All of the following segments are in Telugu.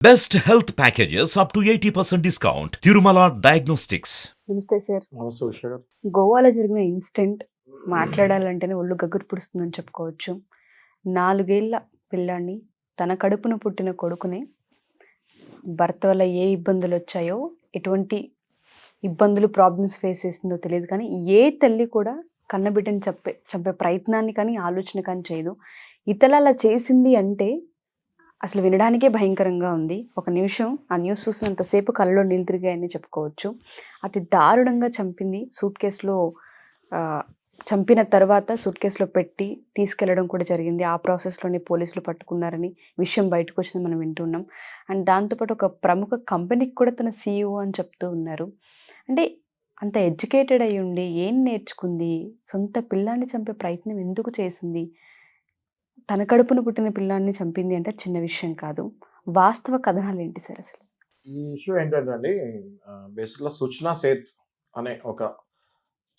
Best health packages up to 80% discount. Tirumala Diagnostics. నమస్తే సార్. నమస్తే ఉషా గారు. గోవాలో జరిగిన ఇన్సిడెంట్ మాట్లాడాలంటేనే ఒళ్ళు గగురు పుడుస్తుందని చెప్పుకోవచ్చు. 4 ఏళ్ల పిల్లాడిని, తన కడుపున పుట్టిన కొడుకుని భర్త వల్ల ఏ ఇబ్బందులు వచ్చాయో, ఎటువంటి ఇబ్బందులు ప్రాబ్లమ్స్ ఫేస్ చేసిందో తెలియదు, కానీ ఏ తల్లి కూడా కన్నబిడ్డని చంపే ప్రయత్నాన్ని కానీ ఆలోచన కానీ చేయదు. ఇతల అలా చేసింది అంటే అసలు వినడానికే భయంకరంగా ఉంది. ఒక నిమిషం ఆ న్యూస్ చూసినంతసేపు కళ్ళలో నీళ్ళు తిరిగాయని చెప్పుకోవచ్చు. అతి దారుణంగా చంపింది. సూట్ కేసులో చంపిన తర్వాత సూట్ కేసులో పెట్టి తీసుకెళ్లడం కూడా జరిగింది. ఆ ప్రాసెస్లోనే పోలీసులు పట్టుకున్నారని విషయం బయటకు వచ్చింది మనం వింటున్నాం. అండ్ దాంతోపాటు ఒక ప్రముఖ కంపెనీకి కూడా తన CEO అని చెప్తూ ఉన్నారు. అంటే అంత ఎడ్యుకేటెడ్ అయి ఉండి ఏం నేర్చుకుంది? సొంత పిల్లాన్ని చంపే ప్రయత్నం ఎందుకు చేసింది? తన కడుపున పుట్టిన పిల్లాన్ని చంపింది అంటే చిన్న విషయం కాదు. వాస్తవ కథనాలు ఏంటి సార్ అసలు? ఈ ఇష్యూ ఏంటంటే అండి, బేసిక్గా సుచనా సేత్ అనే ఒక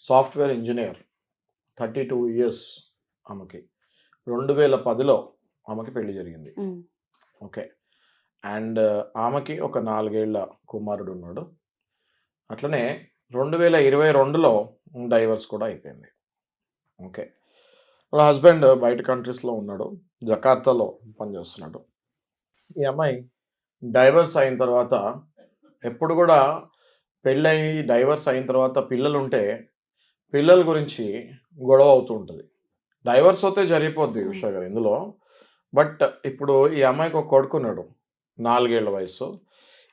సాఫ్ట్వేర్ ఇంజనీర్, 32 ఇయర్స్ ఆమెకి. 2010లో ఆమెకి పెళ్లి జరిగింది. ఓకే. అండ్ ఆమెకి ఒక 4 ఏళ్ల కుమారుడు ఉన్నాడు. అట్లనే 2022లో డైవర్స్ కూడా అయిపోయింది. ఓకే. వాళ్ళ హస్బెండ్ బయట కంట్రీస్లో ఉన్నాడు, జకార్తాలో పనిచేస్తున్నాడు. ఈ అమ్మాయి డైవర్స్ అయిన తర్వాత ఎప్పుడు కూడా పెళ్ళయి డైవర్స్ అయిన తర్వాత పిల్లలు ఉంటే పిల్లల గురించి గొడవ అవుతూ ఉంటుంది. డైవర్స్ అయితే జరిగిపోద్ది ఉషా గారు ఇందులో. బట్ ఇప్పుడు ఈ అమ్మాయికి ఒక కొడుకున్నాడు, 4 ఏళ్ల వయసు.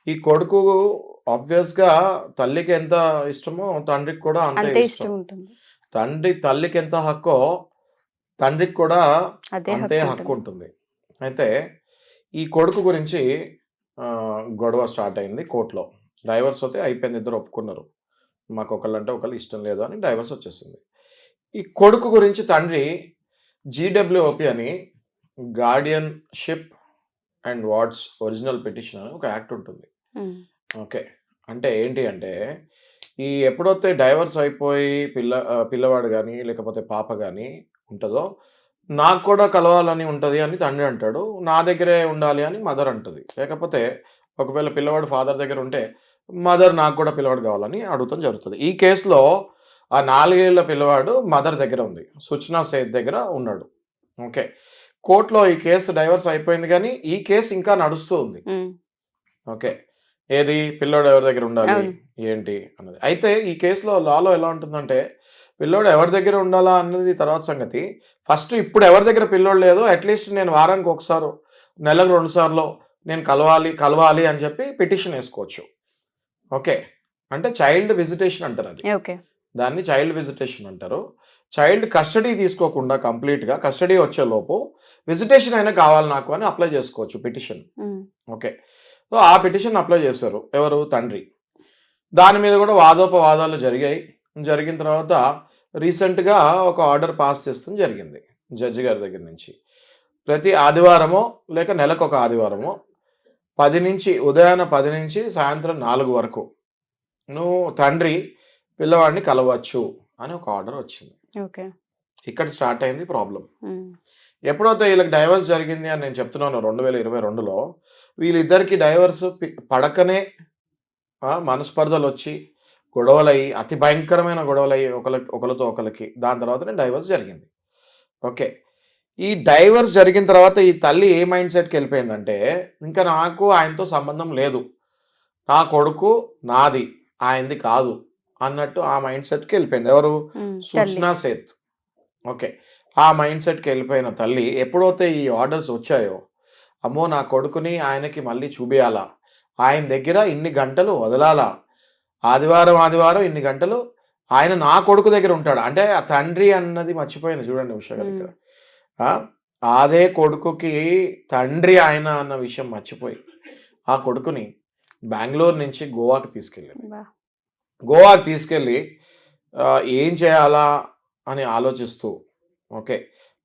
ఈ కొడుకు ఆబ్వియస్గా తల్లికి ఎంత ఇష్టమో తండ్రికి కూడా అంతే ఇష్టం ఉంటుంది. తల్లికి ఎంత హక్కో తండ్రికి కూడా అదే అంతే హక్కు ఉంటుంది. అయితే ఈ కొడుకు గురించి గొడవ స్టార్ట్ అయింది కోర్టులో. డైవర్స్ అయితే అయిపోయింది, ఇద్దరు ఒప్పుకున్నారు, మాకు ఒకళ్ళంటే ఒకళ్ళు ఇష్టం లేదు అని డైవర్స్ వచ్చేసింది. ఈ కొడుకు గురించి తండ్రి GWOP అని, guardianship and wards original petition అని ఒక యాక్ట్ ఉంటుంది. ఓకే. అంటే ఏంటి అంటే, ఈ ఎప్పుడైతే డైవర్స్ అయిపోయి పిల్లవాడు కానీ లేకపోతే పాప కానీ ఉంటుందో, నాకు కూడా కలవాలని ఉంటుంది అని తండ్రి అంటాడు, నా దగ్గరే ఉండాలి అని మదర్ అంటుంది. లేకపోతే ఒకవేళ పిల్లవాడు ఫాదర్ దగ్గర ఉంటే మదర్ నాకు కూడా పిల్లవాడు కావాలని అడుగుతాం జరుగుతుంది. ఈ కేసులో ఆ 4 ఏళ్ల పిల్లవాడు మదర్ దగ్గర ఉంది, సుచనా సేత్ దగ్గర ఉన్నాడు. ఓకే. కోర్టులో ఈ కేసు డైవర్స్ అయిపోయింది, కానీ ఈ కేసు ఇంకా నడుస్తూ ఉంది. ఓకే. ఏది పిల్లోడు ఎవరి దగ్గర ఉండాలి ఏంటి అన్నది. అయితే ఈ కేసులో లాలో ఎలా ఉంటుందంటే, పిల్లోడు ఎవరి దగ్గర ఉండాలా అన్నది తర్వాత సంగతి. ఫస్ట్ ఇప్పుడు ఎవరి దగ్గర పిల్లోడు లేదో అట్లీస్ట్ నేను వారానికి ఒకసారి, నెలకు 2 సార్లు నేను కలవాలి అని చెప్పి పిటిషన్ వేసుకోవచ్చు. ఓకే. అంటే చైల్డ్ విజిటేషన్ అంటారు అది. దాన్ని చైల్డ్ విజిటేషన్ అంటారు. చైల్డ్ కస్టడీ తీసుకోకుండా కంప్లీట్గా కస్టడీ వచ్చేలోపు విజిటేషన్ అయినా కావాలి నాకు అని అప్లై చేసుకోవచ్చు పిటిషన్. ఓకే. సో ఆ పిటిషన్ అప్లై చేశారు ఎవరు? తండ్రి. దాని మీద కూడా వాదోపవాదాలు జరిగిన తర్వాత రీసెంట్గా ఒక ఆర్డర్ పాస్ చేస్తుంది జరిగింది జడ్జి గారి దగ్గర నుంచి. ప్రతి ఆదివారమో లేక నెలకు ఒక ఆదివారమో ఉదయాన 10 నుంచి సాయంత్రం 4 వరకు నువ్వు తండ్రి పిల్లవాడిని కలవచ్చు అని ఒక ఆర్డర్ వచ్చింది. ఇక్కడ స్టార్ట్ అయింది ప్రాబ్లం. ఎప్పుడైతే వీళ్ళకి డైవర్స్ జరిగింది అని నేను చెప్తున్నాను 2022లో, వీళ్ళిద్దరికి డైవర్స్ పడకనే మనస్పర్ధలు వచ్చి గొడవలయ్యి, అతి భయంకరమైన గొడవలయ్యి ఒకరితో ఒకరికి, దాని తర్వాతనే డైవర్స్ జరిగింది. ఓకే. ఈ డైవర్స్ జరిగిన తర్వాత ఈ తల్లి ఏ మైండ్ సెట్కి వెళ్ళిపోయిందంటే, ఇంకా నాకు ఆయనతో సంబంధం లేదు, నా కొడుకు నాది, ఆయనది కాదు అన్నట్టు ఆ మైండ్ సెట్కి వెళ్ళిపోయింది. ఎవరు? సుచనా సేత్. ఓకే. ఆ మైండ్ సెట్కి వెళ్ళిపోయిన తల్లి ఎప్పుడైతే ఈ ఆర్డర్స్ వచ్చాయో, అమ్మో నా కొడుకుని ఆయనకి మళ్ళీ చూపియాలా, ఆయన దగ్గర ఇన్ని గంటలు వదలాలా, ఆదివారం ఇన్ని గంటలు ఆయన నా కొడుకు దగ్గర ఉంటాడు అంటే ఆ తండ్రి అన్నది మర్చిపోయింది. చూడండి ఉషా గారు ఇక్కడ. అదే కొడుకుకి తండ్రి ఆయన అన్న విషయం మర్చిపోయి ఆ కొడుకుని బెంగళూరు నుంచి గోవాకి తీసుకెళ్ళి ఏం చేయాలా అని ఆలోచిస్తూ, ఓకే,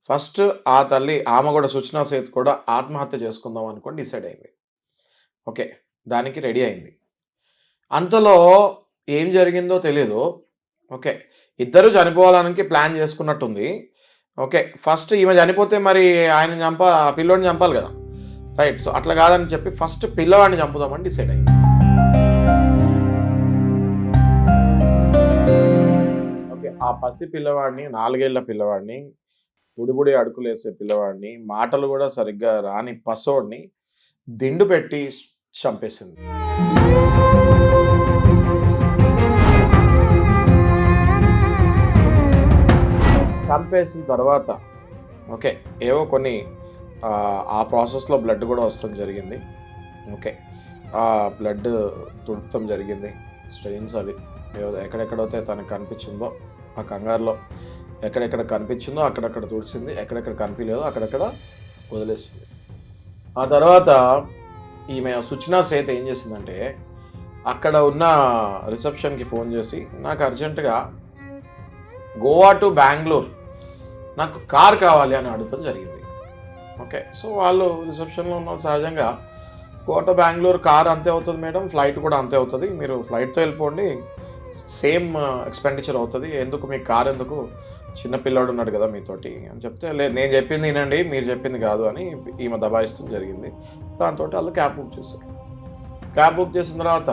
ఫస్ట్ ఆ తల్లి ఆమె కూడా సుచనా సేత్ కూడా ఆత్మహత్య చేసుకుందాం అనుకొని డిసైడ్ అయింది. ఓకే. దానికి రెడీ అయింది. అంతలో ఏం జరిగిందో తెలియదు. ఓకే. ఇద్దరు చనిపోవాలని ప్లాన్ చేసుకున్నట్టుంది. ఓకే. ఫస్ట్ ఈమె చనిపోతే మరి ఆయన ఆ పిల్లోడిని చంపాలి కదా. రైట్. సో అట్లా కాదని చెప్పి ఫస్ట్ పిల్లవాడిని చంపుదామని డిసైడ్ అయ్యింది. ఓకే, ఆ పసి పిల్లవాడిని, 4 ఏళ్ల పిల్లవాడిని, బుడిబుడి అడుకులేసే పిల్లవాడిని, మాటలు కూడా సరిగ్గా రాని పసోడిని దిండు పెట్టి చంపేసింది. చంపేసిన తర్వాత ఓకే, ఏవో కొన్ని ఆ ప్రాసెస్లో బ్లడ్ కూడా వస్తాం జరిగింది. ఓకే, ఆ బ్లడ్ తుడపడం జరిగింది. స్ట్రెయిన్స్ అవి ఎక్కడెక్కడైతే తనకు కనిపించిందో ఆ కంగారులో ఎక్కడెక్కడ కనిపించిందో అక్కడక్కడ తుడిసింది, ఎక్కడెక్కడ కనిపించలేదో అక్కడక్కడ వదిలేసింది. ఆ తర్వాత ఈమె సుచనా సేత్ ఏం చేసిందంటే అక్కడ ఉన్న రిసెప్షన్కి ఫోన్ చేసి నాకు అర్జెంటుగా గోవా టు బెంగళూరు నాకు కార్ కావాలి అని అడగడం జరిగింది. ఓకే, సో వాళ్ళు రిసెప్షన్లో ఉన్న సహజంగా గోవా టు బెంగళూరు కార్ అంతే అవుతుంది మేడం, ఫ్లైట్ కూడా అంతే అవుతుంది, మీరు ఫ్లైట్తో వెళ్ళిపోండి, సేమ్ ఎక్స్పెండిచర్ అవుతుంది, ఎందుకు మీకు కార్ ఎందుకు, చిన్న పిల్లాడు ఉన్నాడు కదా మీతోటి అని చెప్తే, లేదు నేను చెప్పింది వినండి, మీరు చెప్పింది కాదు అని ఈమె దబాయిస్తాం జరిగింది. దాంతో వాళ్ళు క్యాబ్ బుక్ చేశారు. క్యాబ్ బుక్ చేసిన తర్వాత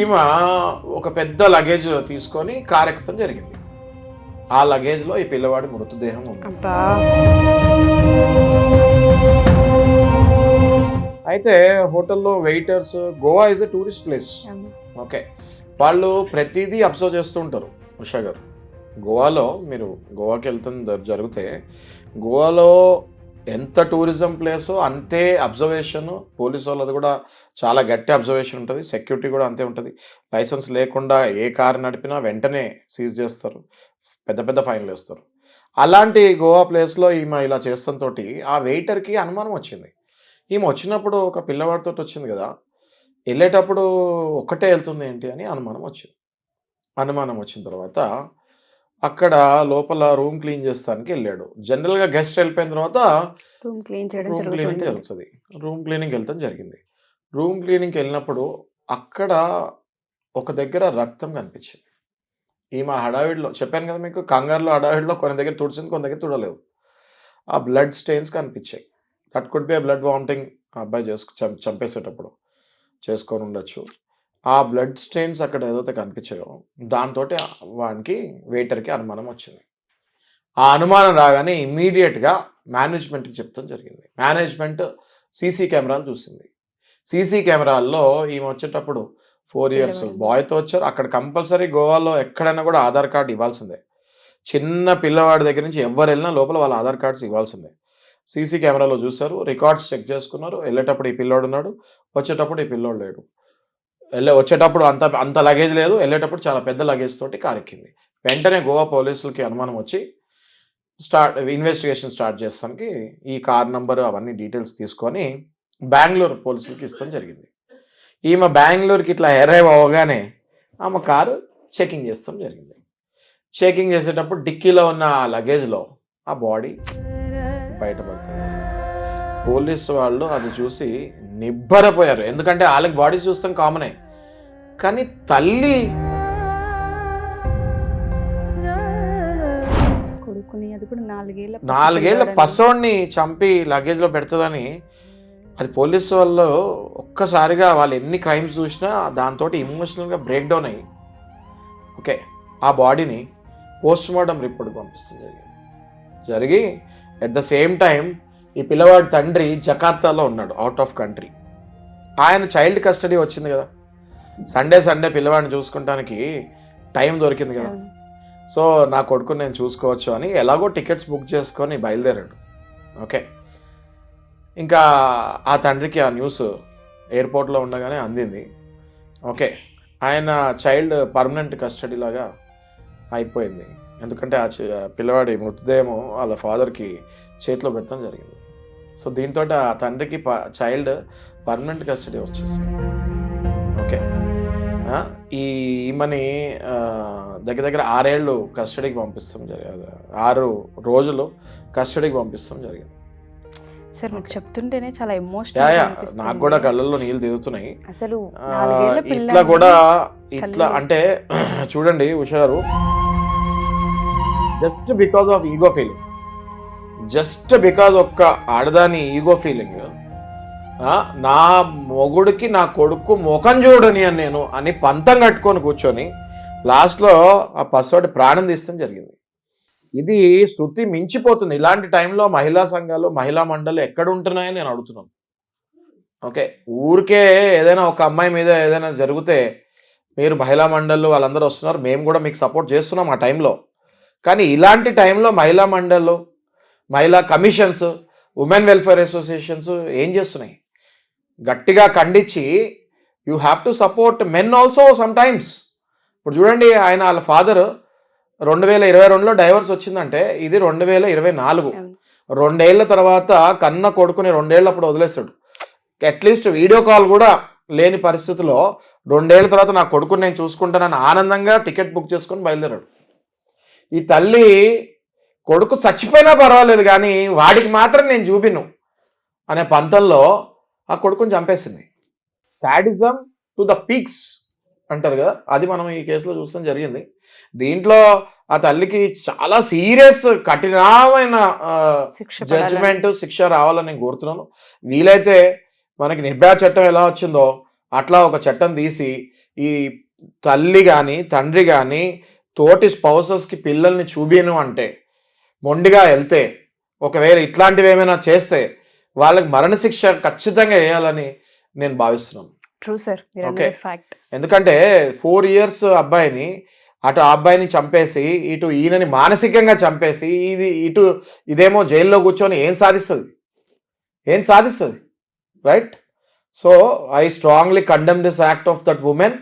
ఈమె ఒక పెద్ద లగేజ్ తీసుకొని కార్ ఎక్కుతాం జరిగింది. ఆ లగేజ్లో ఈ పిల్లవాడి మృతదేహం ఉంది. అయితే హోటల్లో waiters, Goa is a tourist place. Okay, వాళ్ళు ప్రతిదీ అబ్జర్వ్ చేస్తూ ఉంటారు. ఉషా గారు, గోవాలో మీరు గోవాకి వెళ్తున్న జరిగితే గోవాలో ఎంత టూరిజం ప్లేసో అంతే అబ్జర్వేషన్, పోలీసు వాళ్ళది కూడా చాలా గట్టి అబ్జర్వేషన్ ఉంటుంది, సెక్యూరిటీ కూడా అంతే ఉంటుంది. లైసెన్స్ లేకుండా ఏ కారు నడిపినా వెంటనే సీజ్ చేస్తారు, పెద్ద పెద్ద ఫైన్లు వేస్తారు. అలాంటి గోవా ప్లేస్లో ఈమె ఇలా చేస్తంతో ఆ వెయిటర్కి అనుమానం వచ్చింది. ఈమె వచ్చినప్పుడు ఒక పిల్లవాడితో వచ్చింది కదా, వెళ్ళేటప్పుడు ఒక్కటే వెళ్తుంది ఏంటి అని అనుమానం వచ్చింది. అనుమానం వచ్చిన తర్వాత అక్కడ లోపల రూమ్ క్లీన్ చేస్తానికి వెళ్ళాడు. జనరల్గా గెస్ట్ వెళ్ళిపోయిన తర్వాత రూమ్ క్లీనింగ్ జరుగుతుంది. రూమ్ క్లీనింగ్ వెళ్తాం జరిగింది. రూమ్ క్లీనింగ్కి వెళ్ళినప్పుడు అక్కడ ఒక దగ్గర రక్తం కనిపించింది. ఈమె హడావిడిలో చెప్పాను కదా మీకు, కంగారులో హడావిడిలో కొన్ని దగ్గర తుడిచింది, కొన్ని దగ్గర తుడలేదు. ఆ బ్లడ్ స్టెయిన్స్ కనిపించాయి. That could be blood vomiting ఆ అబ్బాయి చంపేసేటప్పుడు చేసుకొని ఉండొచ్చు. ఆ బ్లడ్ స్టెయిన్స్ అక్కడ ఏదైతే కనిపించాయో దాంతో వానికి వెయిటర్కి అనుమానం వచ్చింది. ఆ అనుమానం రాగానే ఇమ్మీడియట్గా మేనేజ్మెంట్కి చెప్తాం జరిగింది. మేనేజ్మెంట్ సీసీ కెమెరాలు చూసింది. సీసీ కెమెరాల్లో ఈమె వచ్చేటప్పుడు 4 years బాయ్తో వచ్చారు. అక్కడ కంపల్సరీ గోవాలో ఎక్కడైనా కూడా ఆధార్ కార్డు ఇవ్వాల్సిందే. చిన్న పిల్లవాడి దగ్గర నుంచి ఎవరు వెళ్ళినా లోపల వాళ్ళ ఆధార్ కార్డ్స్ ఇవ్వాల్సిందే. సీసీ కెమెరాలో చూశారు, రికార్డ్స్ చెక్ చేసుకున్నారు. వెళ్ళేటప్పుడు ఈ పిల్లోడు ఉన్నాడు, వచ్చేటప్పుడు ఈ పిల్లోడు లేడు. వచ్చేటప్పుడు అంత లగేజ్ లేదు, వెళ్ళేటప్పుడు చాలా పెద్ద లగేజ్ తోటి కార్ ఎక్కింది. వెంటనే గోవా పోలీసులకి అనుమానం వచ్చి ఇన్వెస్టిగేషన్ స్టార్ట్ చేస్తానికి ఈ కార్ నంబర్ అవన్నీ డీటెయిల్స్ తీసుకొని బెంగళూరు పోలీసులకి ఇస్తాం జరిగింది. ఈమె బెంగళూరుకి ఇట్లా అరైవ్ అవ్వగానే ఆమె కారు చెకింగ్ చేస్తాం జరిగింది. చెకింగ్ చేసేటప్పుడు డిక్కీలో ఉన్న ఆ లగేజ్లో ఆ బాడీ బయటపడుతుంది. పోలీసు వాళ్ళు అది చూసి నిబ్బరపోయారు. ఎందుకంటే వాళ్ళకి బాడీ చూస్తాం కామనే, కానీ తల్లి కొడుకుని, అది కూడా 4 ఏళ్ల పసోడిని చంపి లగేజ్లో పెడుతుందని, అది పోలీసు వాళ్ళు ఒక్కసారిగా వాళ్ళు ఎన్ని క్రైమ్స్ చూసినా దాంతో ఎమోషనల్గా బ్రేక్ డౌన్ అయ్యి ఓకే ఆ బాడీని పోస్ట్ మార్టం రిపోర్ట్కి పంపిస్తుంది జరిగి అట్ ద సేమ్ టైం ఈ పిల్లవాడి తండ్రి జకార్తాలో ఉన్నాడు, అవుట్ ఆఫ్ కంట్రీ. ఆయన చైల్డ్ కస్టడీ వచ్చింది కదా, సండే పిల్లవాడిని చూసుకుంటానికి టైం దొరికింది కదా, సో నా కొడుకుని నేను చూసుకోవచ్చు అని ఎలాగో టికెట్స్ బుక్ చేసుకొని బయలుదేరాడు. ఓకే, ఇంకా ఆ తండ్రికి ఆ న్యూస్ ఎయిర్పోర్ట్లో ఉండగానే అందింది. ఓకే, ఆయన చైల్డ్ పర్మనెంట్ కస్టడీ లాగా అయిపోయింది. ఎందుకంటే ఆ పిల్లవాడి మృతదేహం వాళ్ళ ఫాదర్కి చేతిలో పెట్టడం జరిగింది. సో దీంతో ఆ తండ్రికి చైల్డ్ పర్మనెంట్ కస్టడీ వచ్చేసింది. ఓకే, ఈమెని దగ్గర 6 ఏళ్ళు కస్టడీకి పంపిస్తాం జరిగింది, 6 రోజులు కస్టడీకి పంపిస్తాం జరిగింది. సార్ మీకు చెప్తుంటేనే చాలా ఎమోషనల్ నాకు కూడా కళ్ళల్లో నీళ్ళు తిరుగుతున్నాయి. అసలు ఇట్లా కూడా ఇట్లా అంటే చూడండి ఉషా గారు, just because of ego feeling, just because ఒక్క ఆడదాని ఈగో ఫీలింగ్ నా మొగుడికి నా కొడుకు ముఖం చూడని అని నేను అని పంతం కట్టుకొని కూర్చొని లాస్ట్లో ఆ పసివాడి ప్రాణం తీస్తాం జరిగింది. ఇది శృతి మించిపోతుంది. ఇలాంటి టైంలో మహిళా సంఘాలు మహిళా మండలి ఎక్కడ ఉంటున్నాయని నేను అడుగుతున్నాను. ఓకే, ఊరికే ఏదైనా ఒక అమ్మాయి మీద ఏదైనా జరిగితే మీరు మహిళా మండళ్ళు వాళ్ళందరూ వస్తున్నారు, మేము కూడా మీకు సపోర్ట్ చేస్తున్నాం ఆ టైంలో. కానీ ఇలాంటి టైంలో మహిళా మండళ్ళు, మహిళా కమిషన్స్, ఉమెన్ వెల్ఫేర్ అసోసియేషన్స్ ఏం చేస్తున్నాయి? గట్టిగా ఖండించి you have to support men also some times. ఇప్పుడు చూడండి, ఆయన వాళ్ళ ఫాదర్ 2022లో డైవర్స్ వచ్చిందంటే ఇది 2024. 2 ఏళ్ల తర్వాత కన్న కొడుకుని 2 ఏళ్ళప్పుడు వదిలేస్తాడు. అట్లీస్ట్ వీడియో కాల్ కూడా లేని పరిస్థితిలో 2 ఏళ్ల తర్వాత నా కొడుకుని నేను చూసుకుంటానని ఆనందంగా టికెట్ బుక్ చేసుకొని బయలుదేరాడు. ఈ తల్లి కొడుకు చచ్చిపోయినా పర్వాలేదు కానీ వాడికి మాత్రం నేను చూపిను అనే పంతంలో ఆ కొడుకుని చంపేసింది. సాడిజం టు ద పీక్స్ అంటారు కదా, అది మనం ఈ కేసులో చూస్తాం జరిగింది. దీంట్లో ఆ తల్లికి చాలా సీరియస్ కఠినమైన జడ్జిమెంట్, శిక్ష రావాలని నేను కోరుతున్నాను. వీలైతే మనకి నిర్భయ చట్టం ఎలా వచ్చిందో అట్లా ఒక చట్టం తీసి ఈ తల్లి కానీ తండ్రి కానీ తోటి స్పౌసెస్కి పిల్లల్ని చూపిను అంటే మొండిగా వెళ్తే, ఒకవేళ ఇట్లాంటివి ఏమైనా చేస్తే వాళ్ళకి మరణశిక్ష ఖచ్చితంగా వేయాలని నేను భావిస్తున్నాను. ట్రూ సార్, ఓకే, ఎందుకంటే 4 years అబ్బాయిని అటు ఆ అబ్బాయిని చంపేసి ఇటు ఈయనని మానసికంగా చంపేసి ఇదేమో జైల్లో కూర్చొని ఏం సాధిస్తుంది? Right? So I strongly condemn this act of that women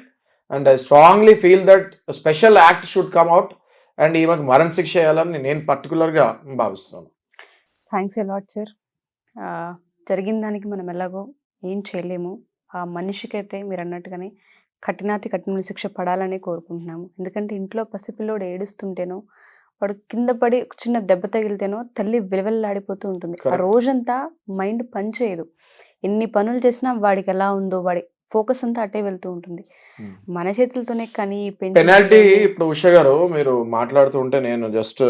and I strongly feel that special act should come out and ఈమెకు మరణ శిక్ష వేయాలని నేను పర్టికులర్గా భావిస్తున్నాను. Thanks a lot sir. జరిగిన దానికి మనం ఎలాగో ఏం చేయలేము. ఆ మనిషికైతే మీరు అన్నట్టుగానే కఠిన శిక్ష పడాలని కోరుకుంటున్నాము. ఎందుకంటే ఇంట్లో పసిపిల్లోడు ఏడుస్తుంటేనో, వాడు కింద పడి చిన్న దెబ్బ తగిలితేనో తల్లి విలవెల్లాడిపోతూ ఉంటుంది. ఆ రోజంతా మైండ్ పని చేయదు. ఎన్ని పనులు చేసినా వాడికి ఎలా ఉందో వాడి ఫోకస్ అంతా అటే వెళ్తూ ఉంటుంది. మన చేతులతోనే కానీ పెనాల్టీ. ఇప్పుడు ఉష గారు మీరు మాట్లాడుతూ ఉంటే నేను జస్ట్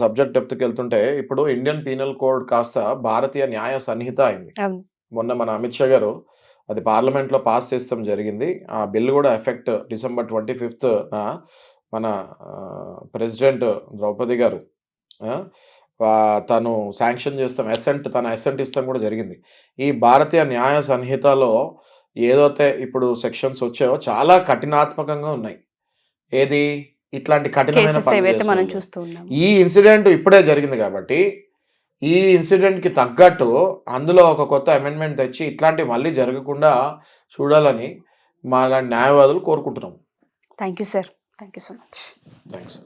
సబ్జెక్ట్ డెప్త్కి వెళ్తుంటే ఇప్పుడు ఇండియన్ పీనల్ కోడ్ కాస్త భారతీయ న్యాయ సంహిత అయింది. మొన్న మన అమిత్ షా గారు అది పార్లమెంట్లో పాస్ చేస్తాం జరిగింది. ఆ బిల్ కూడా ఎఫెక్ట్ December 25th మన ప్రెసిడెంట్ ద్రౌపది గారు తను శాంక్షన్ చేస్తాం, తన అసెంట్ ఇస్తాం కూడా జరిగింది. ఈ భారతీయ న్యాయ సంహితలో ఏదైతే ఇప్పుడు సెక్షన్స్ వచ్చాయో చాలా కఠినాత్మకంగా ఉన్నాయి. ఏది ఇట్లాంటి కఠినమైన ఈ ఇన్సిడెంట్ ఇప్పుడే జరిగింది కాబట్టి ఈ ఇన్సిడెంట్కి తగ్గట్టు అందులో ఒక కొత్త అమెండ్మెంట్ తెచ్చి ఇట్లాంటివి మళ్ళీ జరగకుండా చూడాలని మా న్యాయవాదులు కోరుకుంటున్నాం. Thank you sir. Thank you so much. Thanks.